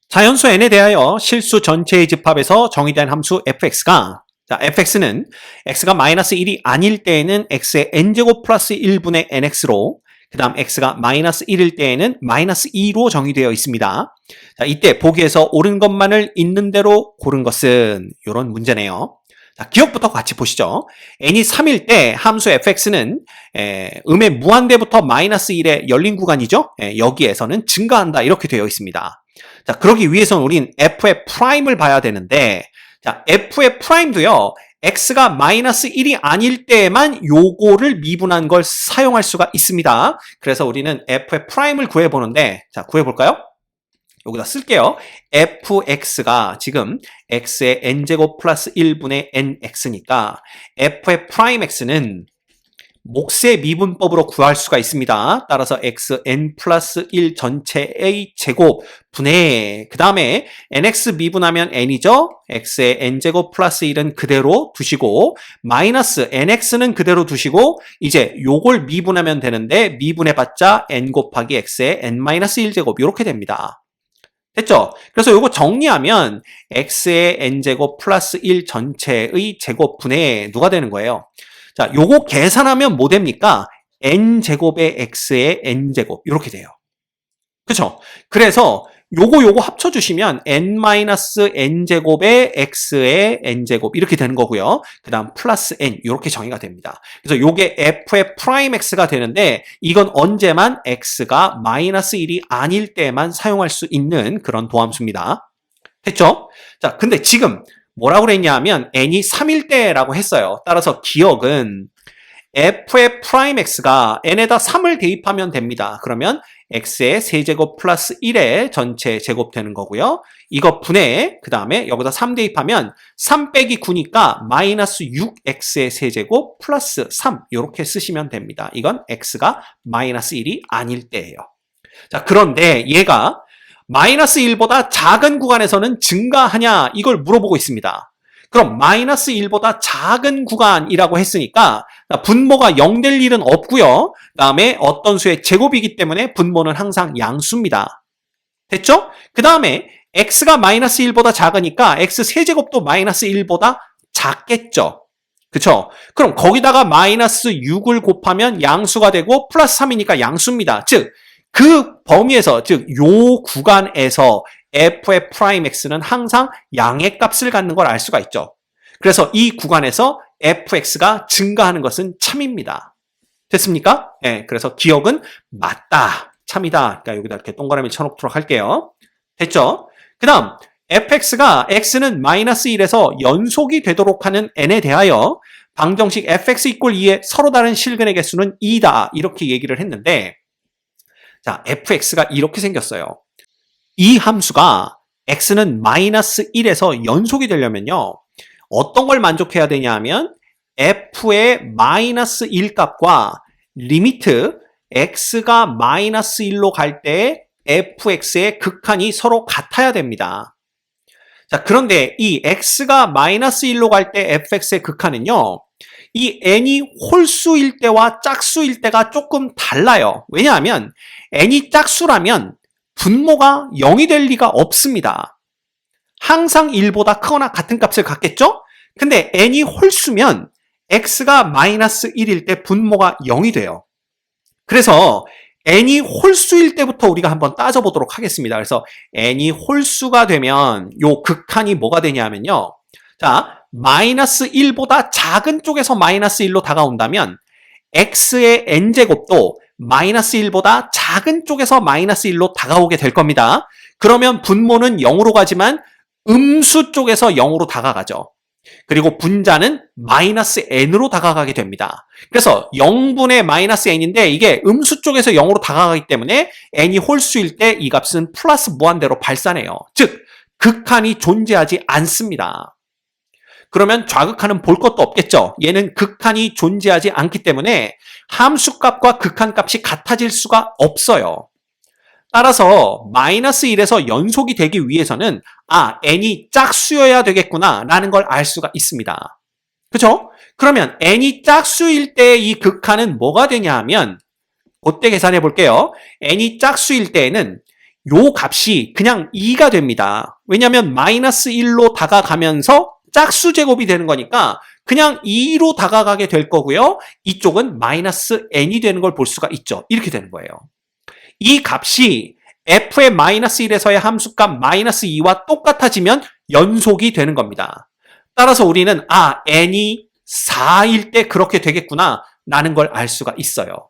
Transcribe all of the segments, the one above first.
자연수 n에 대하여 실수 전체의 집합에서 정의된 함수 fx가 fx는 x가 마이너스 1이 아닐 때에는 x의 n제곱 플러스 1분의 nx로 그 다음 x가 마이너스 1일 때에는 마이너스 2로 정의되어 있습니다. 자, 이때 보기에서 옳은 것만을 있는 대로 고른 것은 이런 문제네요. 자, 기억부터 같이 보시죠. n이 3일 때 함수 fx는 음의 무한대부터 마이너스 1의 열린 구간이죠. 여기에서는 증가한다 이렇게 되어 있습니다. 자, 그러기 위해서는 우린 f의 프라임을 봐야 되는데, 자, f의 프라임도요, x가 마이너스 1이 아닐 때에만 요거를 미분한 걸 사용할 수가 있습니다. 그래서 우리는 f의 프라임을 구해보는데, 자, 구해볼까요? 여기다 쓸게요. fx가 지금 x의 n제곱 플러스 1분의 nx니까 f의 프라임 x는 몫의 미분법으로 구할 수가 있습니다. 따라서 xn 플러스 1 전체의 제곱 분의 그 다음에 nx 미분하면 n이죠. x의 n제곱 플러스 1은 그대로 두시고 마이너스 nx는 그대로 두시고 이제 요걸 미분하면 되는데 미분해봤자 n 곱하기 x의 n-1제곱 이렇게 됩니다. 됐죠? 그래서 요거 정리하면 x의 n제곱 플러스 1 전체의 제곱분의 누가 되는 거예요? 자, 요거 계산하면 뭐 됩니까? n제곱의 x의 n제곱 이렇게 돼요. 그쵸? 그래서 요거 합쳐주시면 n-n제곱의 x의 n제곱 이렇게 되는 거고요. 그 다음 플러스 n 이렇게 정의가 됩니다. 그래서 요게 f의 프라임 x가 되는데 이건 언제만 x가 마이너스 1이 아닐 때만 사용할 수 있는 그런 도함수입니다. 됐죠? 자, 근데 지금 뭐라고 그랬냐 하면 n이 3일 때라고 했어요. 따라서 기억은 f의 프라임 x가 n에다 3을 대입하면 됩니다. 그러면 x의 세제곱 플러스 1의 전체 제곱 되는 거고요. 이거 분해 그 다음에 여기다 3 대입하면 3 빼기 9니까 마이너스 6x의 세제곱 플러스 3 이렇게 쓰시면 됩니다. 이건 x가 마이너스 1이 아닐 때예요. 자, 그런데 얘가 마이너스 1보다 작은 구간에서는 증가하냐 이걸 물어보고 있습니다. 그럼 마이너스 1보다 작은 구간이라고 했으니까 분모가 0 될 일은 없고요. 그 다음에 어떤 수의 제곱이기 때문에 분모는 항상 양수입니다. 됐죠? 그 다음에 x가 마이너스 1보다 작으니까 x 세제곱도 마이너스 1보다 작겠죠. 그쵸? 그럼 거기다가 마이너스 6을 곱하면 양수가 되고 플러스 3이니까 양수입니다. 즉 그 범위에서 즉 요 구간에서 f의 프라임 x는 항상 양의 값을 갖는 걸 알 수가 있죠. 그래서 이 구간에서 fx가 증가하는 것은 참입니다. 됐습니까? 네, 그래서 기억은 맞다, 참이다. 그러니까 여기다 이렇게 동그라미 쳐놓도록 할게요. 됐죠? 그 다음 fx가 x는 마이너스 1에서 연속이 되도록 하는 n에 대하여 방정식 fx = 2의 서로 다른 실근의 개수는 2다 이렇게 얘기를 했는데, 자, fx가 이렇게 생겼어요. 이 함수가 x는 마이너스 1에서 연속이 되려면요. 어떤 걸 만족해야 되냐 하면 f의 마이너스 1 값과 리미트 x가 마이너스 1로 갈 때 fx의 극한이 서로 같아야 됩니다. 자, 그런데 이 x가 마이너스 1로 갈 때 fx의 극한은요. 이 n이 홀수일 때와 짝수일 때가 조금 달라요. 왜냐하면 n이 짝수라면 분모가 0이 될 리가 없습니다. 항상 1보다 크거나 같은 값을 갖겠죠? 근데 n이 홀수면 x가 마이너스 1일 때 분모가 0이 돼요. 그래서 n이 홀수일 때부터 우리가 한번 따져보도록 하겠습니다. 그래서 n이 홀수가 되면 요 극한이 뭐가 되냐면요. 자, 마이너스 1보다 작은 쪽에서 마이너스 1로 다가온다면 x의 n제곱도 마이너스 1보다 작은 쪽에서 마이너스 1로 다가오게 될 겁니다. 그러면 분모는 0으로 가지만 음수 쪽에서 0으로 다가가죠. 그리고 분자는 마이너스 n으로 다가가게 됩니다. 그래서 0분의 마이너스 n인데 이게 음수 쪽에서 0으로 다가가기 때문에 n이 홀수일 때 이 값은 플러스 무한대로 발산해요. 즉 극한이 존재하지 않습니다. 그러면 좌극한은 볼 것도 없겠죠. 얘는 극한이 존재하지 않기 때문에 함수값과 극한값이 같아질 수가 없어요. 따라서 마이너스 1에서 연속이 되기 위해서는 n이 짝수여야 되겠구나 라는 걸 알 수가 있습니다. 그렇죠? 그러면 n이 짝수일 때 이 극한은 뭐가 되냐 하면 그때 계산해 볼게요. n이 짝수일 때에는 요 값이 그냥 2가 됩니다. 왜냐하면 마이너스 1로 다가가면서 짝수 제곱이 되는 거니까 그냥 2로 다가가게 될 거고요. 이쪽은 마이너스 n이 되는 걸 볼 수가 있죠. 이렇게 되는 거예요. 이 값이 f의 마이너스 1에서의 함수값 마이너스 2와 똑같아지면 연속이 되는 겁니다. 따라서 우리는 n이 4일 때 그렇게 되겠구나 라는 걸 알 수가 있어요.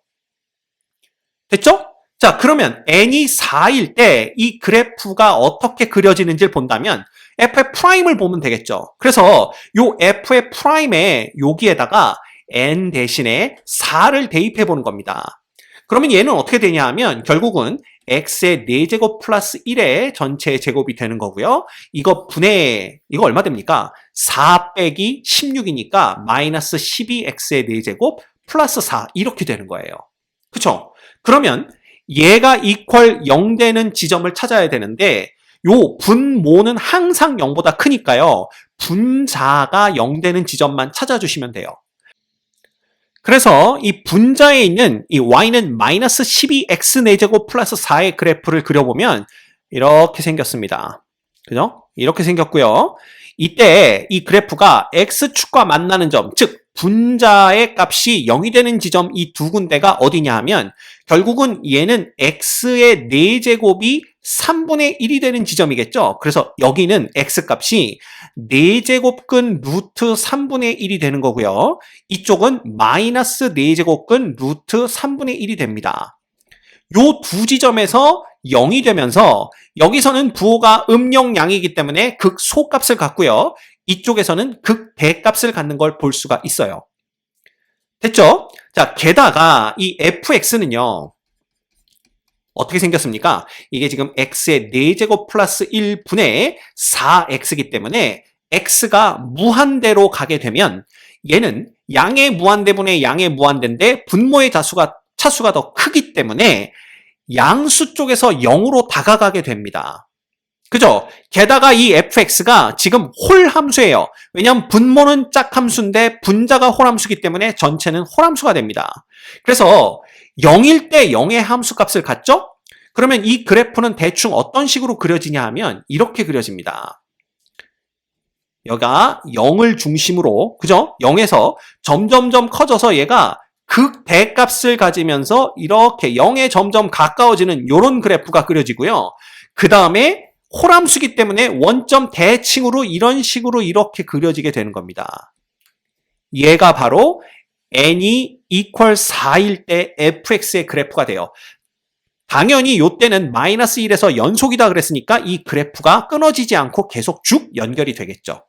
됐죠? 자, 그러면 n이 4일 때 이 그래프가 어떻게 그려지는지를 본다면 f의 프라임을 보면 되겠죠. 그래서 요 f의 프라임에 여기에다가 n 대신에 4를 대입해 보는 겁니다. 그러면 얘는 어떻게 되냐 하면 결국은 x의 4제곱 플러스 1의 전체 제곱이 되는 거고요. 이거 얼마 됩니까? 4 빼기 16이니까 마이너스 12x의 4제곱 플러스 4 이렇게 되는 거예요. 그쵸? 그러면 얘가 이퀄 0 되는 지점을 찾아야 되는데 요 분모는 항상 0보다 크니까요. 분자가 0 되는 지점만 찾아주시면 돼요. 그래서 이 분자에 있는 이 y는 마이너스 12x 4제곱 플러스 4의 그래프를 그려보면 이렇게 생겼습니다. 그죠? 이렇게 생겼고요. 이때 이 그래프가 x축과 만나는 점, 즉 분자의 값이 0이 되는 지점 이 두 군데가 어디냐 하면 결국은 얘는 x의 4제곱이 3분의 1이 되는 지점이겠죠. 그래서 여기는 x값이 4제곱근 루트 3분의 1이 되는 거고요. 이쪽은 마이너스 4제곱근 루트 3분의 1이 됩니다. 요 두 지점에서 0이 되면서 여기서는 부호가 음영양이기 때문에 극소값을 갖고요. 이쪽에서는 극대값을 갖는 걸 볼 수가 있어요. 됐죠? 자, 게다가 이 fx는요. 어떻게 생겼습니까? 이게 지금 x의 4제곱 플러스 1분의 4x이기 때문에 x가 무한대로 가게 되면 얘는 양의 무한대분의 양의 무한대인데 분모의 차수가 더 크기 때문에 양수 쪽에서 0으로 다가가게 됩니다. 그죠? 게다가 이 fx가 지금 홀 함수예요. 왜냐하면 분모는 짝함수인데 분자가 홀 함수이기 때문에 전체는 홀 함수가 됩니다. 그래서 0일 때 0의 함수값을 갖죠? 그러면 이 그래프는 대충 어떤 식으로 그려지냐 하면 이렇게 그려집니다. 여기가 0을 중심으로, 그죠? 0에서 점점점 커져서 얘가 극대값을 가지면서 이렇게 0에 점점 가까워지는 이런 그래프가 그려지고요. 그 다음에 홀함수기 때문에 원점 대칭으로 이런 식으로 이렇게 그려지게 되는 겁니다. 얘가 바로 n이 equal 4일 때 fx의 그래프가 돼요. 당연히 이때는 마이너스 1에서 연속이다 그랬으니까 이 그래프가 끊어지지 않고 계속 쭉 연결이 되겠죠.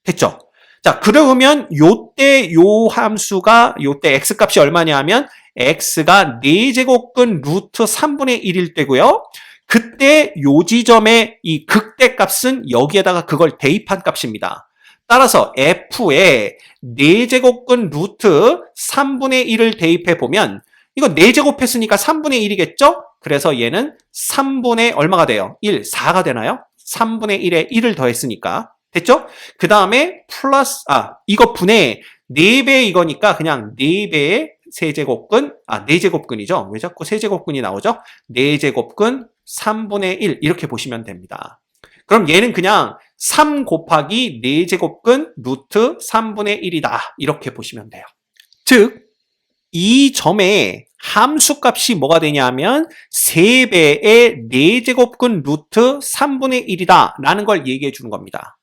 됐죠? 자, 그러면 요때 요 함수가 요때 x값이 얼마냐 하면 x가 4제곱근 루트 3분의 1일 때고요. 그때 요 지점의 이 극대값은 여기에다가 그걸 대입한 값입니다. 따라서 f에 4제곱근 루트 3분의 1을 대입해 보면 이거 4제곱 했으니까 3분의 1이겠죠? 그래서 얘는 3분의 얼마가 돼요? 1, 4가 되나요? 3분의 1에 1을 더했으니까. 됐죠? 그 다음에 플러스, 이거 분의 4배 이거니까 그냥 4배의 세제곱근, 4제곱근이죠? 왜 자꾸 세제곱근이 나오죠? 4제곱근 3분의 1 이렇게 보시면 됩니다. 그럼 얘는 그냥 3 곱하기 4제곱근 루트 3분의 1이다. 이렇게 보시면 돼요. 즉, 이 점에 함수값이 뭐가 되냐 하면 3배의 4제곱근 루트 3분의 1이다. 라는 걸 얘기해 주는 겁니다.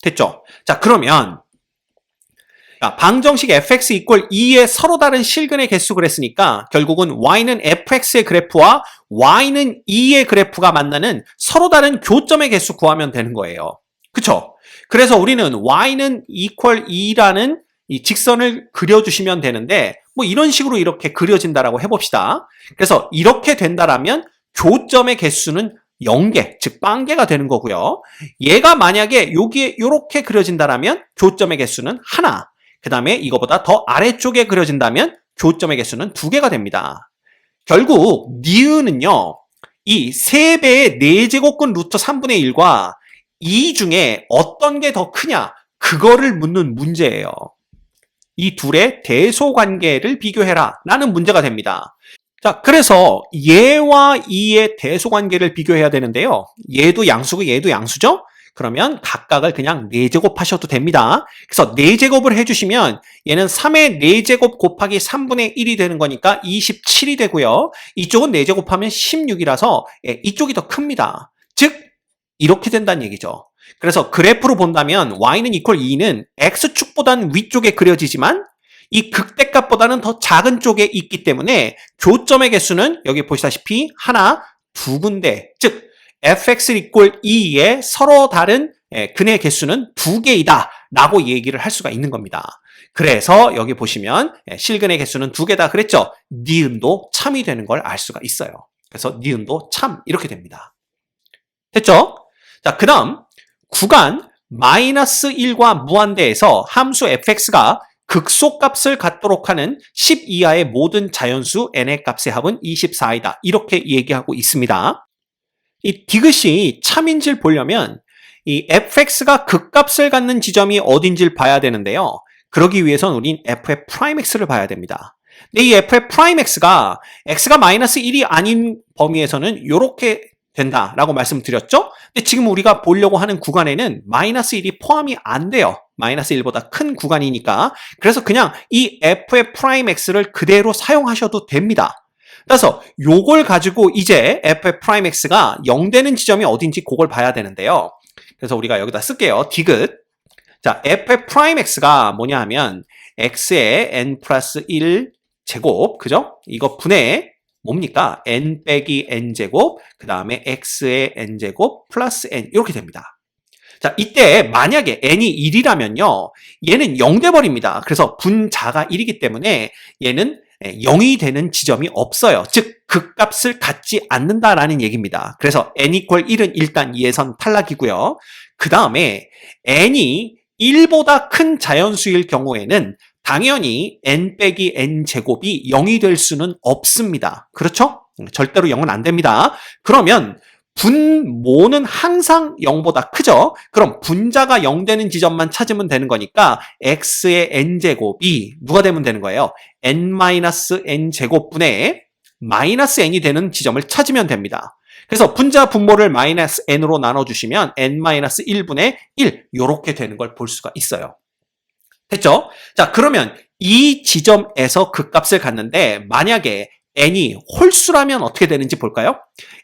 됐죠? 자, 그러면 방정식 fx equal 2의 서로 다른 실근의 개수 그랬으니까 결국은 y는 fx의 그래프와 y는 2의 그래프가 만나는 서로 다른 교점의 개수 구하면 되는 거예요. 그쵸? 그래서 우리는 y는 equal 2라는 이 직선을 그려주시면 되는데 뭐 이런 식으로 이렇게 그려진다라고 해봅시다. 그래서 이렇게 된다라면 교점의 개수는 0개, 즉 빵개가 되는 거고요. 얘가 만약에 여기에 이렇게 그려진다라면 교점의 개수는 하나. 그 다음에 이거보다 더 아래쪽에 그려진다면 교점의 개수는 2개가 됩니다. 결국 니은은요. 이 3배의 4제곱근 루트 3분의 1과 2 중에 어떤 게 더 크냐 그거를 묻는 문제예요. 이 둘의 대소관계를 비교해라 라는 문제가 됩니다. 자, 그래서 얘와 이의 대소관계를 비교해야 되는데요. 얘도 양수고 얘도 양수죠? 그러면 각각을 그냥 4제곱 하셔도 됩니다. 그래서 4제곱을 해주시면 얘는 3의 4제곱 곱하기 3분의 1이 되는 거니까 27이 되고요. 이쪽은 4제곱 하면 16이라서 이쪽이 더 큽니다. 즉 이렇게 된다는 얘기죠. 그래서 그래프로 본다면 y는 equal 2는 x축보다는 위쪽에 그려지지만 이 극대값보다는 더 작은 쪽에 있기 때문에 교점의 개수는 여기 보시다시피 하나, 두 군데, 즉 fx equal 2의 서로 다른 근의 개수는 2개이다 라고 얘기를 할 수가 있는 겁니다. 그래서 여기 보시면 실근의 개수는 2개다 그랬죠? 니은도 참이 되는 걸 알 수가 있어요. 그래서 니은도 참 이렇게 됩니다. 됐죠? 자, 그 다음 구간 -1과 무한대에서 함수 fx가 극소값을 갖도록 하는 10 이하의 모든 자연수 n의 값의 합은 24이다. 이렇게 얘기하고 있습니다. 이 디귿이 참인지를 보려면 이 fx가 극값을 갖는 지점이 어딘지를 봐야 되는데요. 그러기 위해선 우린 f의 프라임 x를 봐야 됩니다. 근데 이 f의 프라임 x가 x가 -1이 아닌 범위에서는 이렇게 된다라고 말씀드렸죠? 근데 지금 우리가 보려고 하는 구간에는 -1이 포함이 안 돼요. -1보다 큰 구간이니까. 그래서 그냥 이 f의 프라임 x를 그대로 사용하셔도 됩니다. 따라서 요걸 가지고 이제 f의 프라임 x가 0 되는 지점이 어딘지 그걸 봐야 되는데요. 그래서 우리가 여기다 쓸게요. 디귿. 자, f의 프라임 x가 뭐냐 하면 x의 n 플러스 1 제곱, 그죠? 이거 분의 뭡니까? n 빼기 n제곱, 그 다음에 x의 n제곱 플러스 n 이렇게 됩니다. 자, 이때 만약에 n이 1이라면요. 얘는 0 돼버립니다. 그래서 분자가 1이기 때문에 얘는 0이 되는 지점이 없어요. 즉 극값을 갖지 않는다라는 얘기입니다. 그래서 n equal 1은 일단 2에선 탈락이고요. 그 다음에 n이 1보다 큰 자연수일 경우에는 당연히 n 빼기 n 제곱이 0이 될 수는 없습니다. 그렇죠? 절대로 0은 안 됩니다. 그러면 분모는 항상 0보다 크죠? 그럼 분자가 0 되는 지점만 찾으면 되는 거니까 x의 n제곱이 누가 되면 되는 거예요? n-n 제곱분의 -n이 되는 지점을 찾으면 됩니다. 그래서 분자 분모를 -n으로 나눠주시면 n-1분의 1 이렇게 되는 걸 볼 수가 있어요. 됐죠? 자, 그러면 이 지점에서 극값을 갖는데 만약에 n이 홀수라면 어떻게 되는지 볼까요?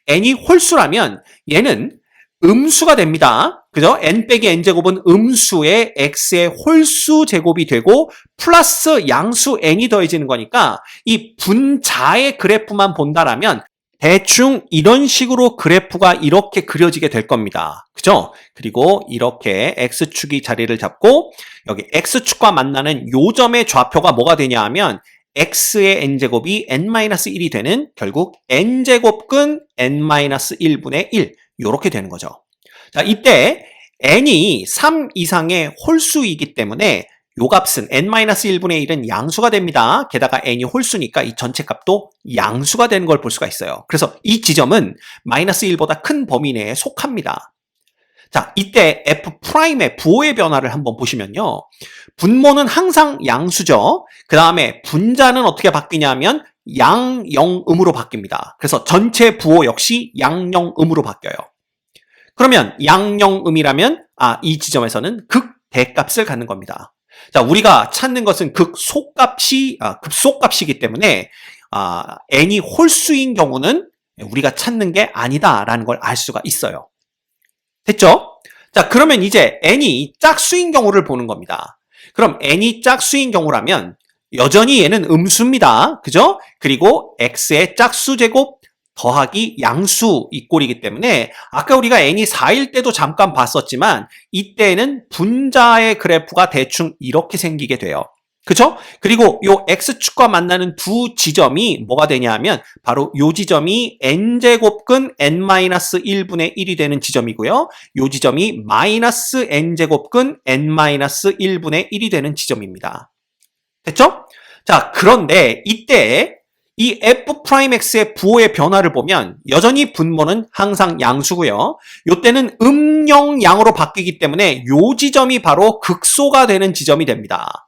n이 홀수라면 얘는 음수가 됩니다. 그죠? n 빼기 n제곱은 음수의 x의 홀수 제곱이 되고 플러스 양수 n이 더해지는 거니까 이 분자의 그래프만 본다라면 대충 이런 식으로 그래프가 이렇게 그려지게 될 겁니다. 그죠? 그리고 이렇게 x축이 자리를 잡고 여기 x축과 만나는 요 점의 좌표가 뭐가 되냐 하면 x의 n제곱이 n-1이 되는 결국 n제곱근 n-1분의 1 이렇게 되는 거죠. 자, 이때 n이 3 이상의 홀수이기 때문에 요 값은 n-1분의 1은 양수가 됩니다. 게다가 n이 홀수니까 이 전체 값도 양수가 되는 걸 볼 수가 있어요. 그래서 이 지점은 -1보다 큰 범위 내에 속합니다. 자, 이때 f'의 부호의 변화를 한번 보시면요. 분모는 항상 양수죠. 그 다음에 분자는 어떻게 바뀌냐면 양영음으로 바뀝니다. 그래서 전체 부호 역시 양영음으로 바뀌어요. 그러면 양영음이라면 이 지점에서는 극대값을 갖는 겁니다. 자, 우리가 찾는 것은 급소값이기 때문에 n이 홀수인 경우는 우리가 찾는 게 아니다라는 걸 알 수가 있어요. 됐죠? 자, 그러면 이제 n이 짝수인 경우를 보는 겁니다. 그럼 n이 짝수인 경우라면 여전히 얘는 음수입니다. 그죠? 그리고 x의 짝수 제곱 더하기 양수 이 꼴이기 때문에 아까 우리가 n이 4일 때도 잠깐 봤었지만 이때는 분자의 그래프가 대충 이렇게 생기게 돼요. 그쵸? 그리고 요 x축과 만나는 두 지점이 뭐가 되냐면 바로 요 지점이 n제곱근 n-1분의 1이 되는 지점이고요. 요 지점이 -n제곱근 n-1분의 1이 되는 지점입니다. 됐죠? 자, 그런데 이때 이 f'x의 부호의 변화를 보면 여전히 분모는 항상 양수고요. 요때는 음영양으로 바뀌기 때문에 요 지점이 바로 극소가 되는 지점이 됩니다.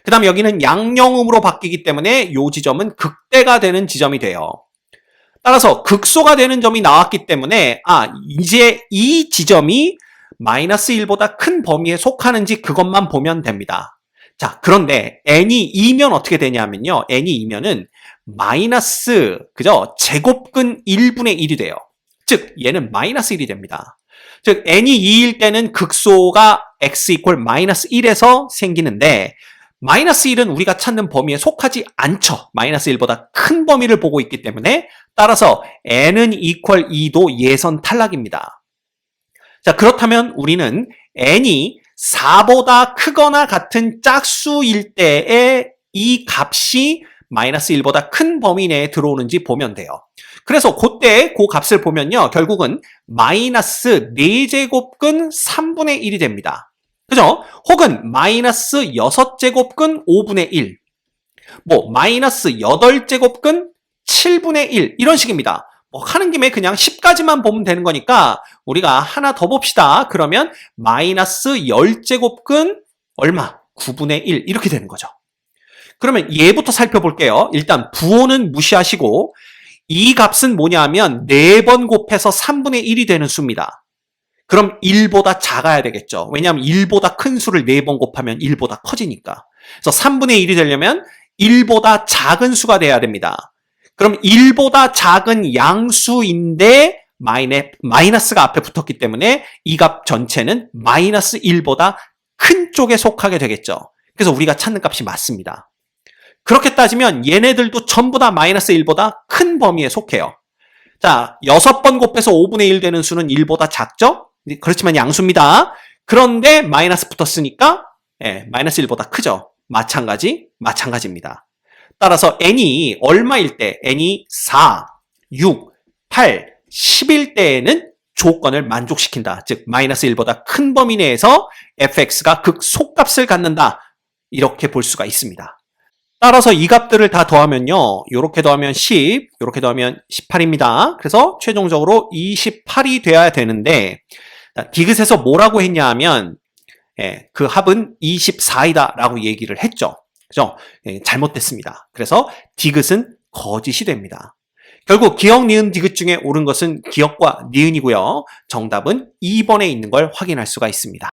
그 다음 여기는 양영음으로 바뀌기 때문에 이 지점은 극대가 되는 지점이 돼요. 따라서 극소가 되는 점이 나왔기 때문에 이제 이 지점이 마이너스 1보다 큰 범위에 속하는지 그것만 보면 됩니다. 자, 그런데 n이 2면 어떻게 되냐면요. n이 2면은 마이너스, 그죠? 제곱근 1분의 1이 돼요. 즉, 얘는 마이너스 1이 됩니다. 즉, n이 2일 때는 극소가 x 이퀄 마이너스 1에서 생기는데, 마이너스 1은 우리가 찾는 범위에 속하지 않죠. 마이너스 1보다 큰 범위를 보고 있기 때문에, 따라서 n은 이퀄 2도 예선 탈락입니다. 자, 그렇다면 우리는 n이 4보다 크거나 같은 짝수일 때에 이 값이 마이너스 1보다 큰 범위 내에 들어오는지 보면 돼요. 그래서 그때 그 값을 보면요. 결국은 마이너스 4제곱근 3분의 1이 됩니다. 그죠? 혹은 마이너스 6제곱근 5분의 1, 마이너스 8제곱근 7분의 1 이런 식입니다. 하는 김에 그냥 10까지만 보면 되는 거니까 우리가 하나 더 봅시다. 그러면 마이너스 10제곱근 얼마? 9분의 1 이렇게 되는 거죠. 그러면 얘부터 살펴볼게요. 일단 부호는 무시하시고 이 값은 뭐냐면 4번 곱해서 3분의 1이 되는 수입니다. 그럼 1보다 작아야 되겠죠. 왜냐하면 1보다 큰 수를 4번 곱하면 1보다 커지니까. 그래서 3분의 1이 되려면 1보다 작은 수가 돼야 됩니다. 그럼 1보다 작은 양수인데 마이너스가 앞에 붙었기 때문에 이 값 전체는 마이너스 1보다 큰 쪽에 속하게 되겠죠. 그래서 우리가 찾는 값이 맞습니다. 그렇게 따지면 얘네들도 전부 다 마이너스 1보다 큰 범위에 속해요. 자, 6번 곱해서 5분의 1 되는 수는 1보다 작죠? 그렇지만 양수입니다. 그런데 마이너스 붙었으니까 마이너스 1보다 크죠? 마찬가지입니다. 따라서 n이 얼마일 때? n이 4, 6, 8, 10일 때에는 조건을 만족시킨다. 즉 마이너스 1보다 큰 범위 내에서 fx가 극소값을 갖는다. 이렇게 볼 수가 있습니다. 따라서 이 값들을 다 더하면요. 이렇게 더하면 10, 이렇게 더하면 18입니다. 그래서 최종적으로 28이 돼야 되는데 디귿에서 뭐라고 했냐 하면 그 합은 24이다 라고 얘기를 했죠. 그죠? 잘못됐습니다. 그래서 디귿은 거짓이 됩니다. 결국 기역, 니은, 디귿 중에 옳은 것은 기역과 니은이고요. 정답은 2번에 있는 걸 확인할 수가 있습니다.